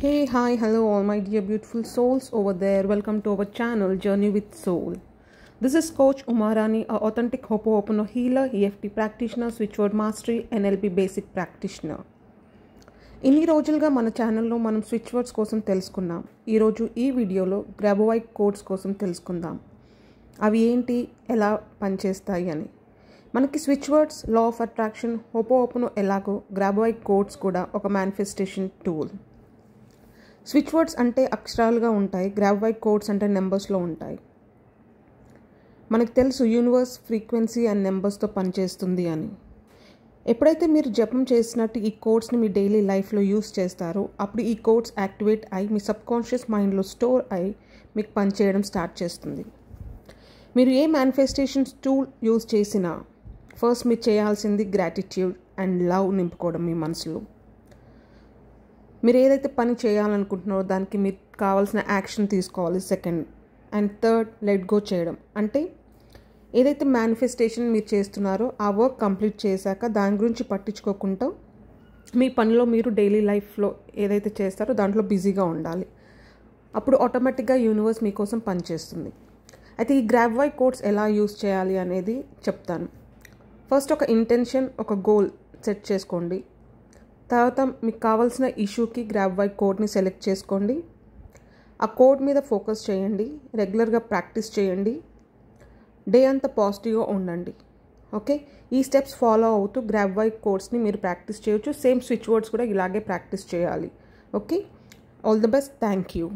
Hey, hi, hello, all my dear beautiful souls over there. Welcome to our channel, Journey with Soul. This is Coach Umarani, an authentic Ho'oponopono healer, EFT practitioner, switchword mastery, NLP basic practitioner. ఇన్ని రోజులుగా మన ఛానల్లో మనం switch words కోసం తెలుసుకున్నాం. ఈరోజు ఈ వీడియోలో గ్రాబోవైట్ కోడ్స్ కోసం తెలుసుకుందాం. అవి ఏంటి, ఎలా పనిచేస్తాయి అని. మనకి switch words, law of attraction, హోపోఓపనో ఎలాగో గ్రాబోవైట్ కోడ్స్ కూడా ఒక మేనిఫెస్టేషన్ టూల్. స్విచ్ వర్డ్స్ అంటే అక్షరాలుగా ఉంటాయి, గ్రాబోవైట్ కోడ్స్ అంటే నెంబర్స్లో ఉంటాయి. మనకు తెలుసు యూనివర్స్ ఫ్రీక్వెన్సీ అండ్ నెంబర్స్తో పనిచేస్తుంది అని. ఎప్పుడైతే మీరు జపం చేసినట్టు ఈ కోడ్స్ని మీ డైలీ లైఫ్లో యూస్ చేస్తారో అప్పుడు ఈ కోడ్స్ యాక్టివేట్ అయి మీ సబ్కాన్షియస్ మైండ్లో స్టోర్ అయి మీకు పనిచేయడం స్టార్ట్ చేస్తుంది. మీరు ఏ మేనిఫెస్టేషన్స్ టూల్ యూస్ చేసినా ఫస్ట్ మీరు చేయాల్సింది గ్రాటిట్యూడ్ అండ్ లవ్ నింపుకోవడం మీ మనసులో. మీరు ఏదైతే పని చేయాలనుకుంటున్నారో దానికి మీరు కావాల్సిన యాక్షన్ తీసుకోవాలి. Second and third, let go చేయడం. అంటే ఏదైతే మేనిఫెస్టేషన్ మీరు చేస్తున్నారో ఆ వర్క్ కంప్లీట్ చేశాక దాని గురించి పట్టించుకోకుండా మీ పనిలో మీరు డైలీ లైఫ్లో ఏదైతే చేస్తారో దాంట్లో బిజీగా ఉండాలి. అప్పుడు ఆటోమేటిక్గా యూనివర్స్ మీకోసం పనిచేస్తుంది. అయితే ఈ గ్రాబోవైట్ కోడ్స్ ఎలా యూస్ చేయాలి అనేది చెప్తాను. ఫస్ట్ ఒక ఇంటెన్షన్, ఒక గోల్ సెట్ చేసుకోండి. తర్వాత మీకు కావాల్సిన ఇష్యూకి గ్రాబోవైట్ కోడ్ని సెలెక్ట్ చేసుకోండి. ఆ కోడ్ మీద ఫోకస్ చేయండి, రెగ్యులర్గా ప్రాక్టీస్ చేయండి, డే అంతా పాజిటివ్గా ఉండండి. ఓకే, ఈ స్టెప్స్ ఫాలో అవుతూ గ్రాబోవైట్ కోడ్స్ని మీరు ప్రాక్టీస్ చేయొచ్చు. సేమ్ స్విచ్ వర్డ్స్ కూడా ఇలాగే ప్రాక్టీస్ చేయాలి. Okay, all the best. Thank you.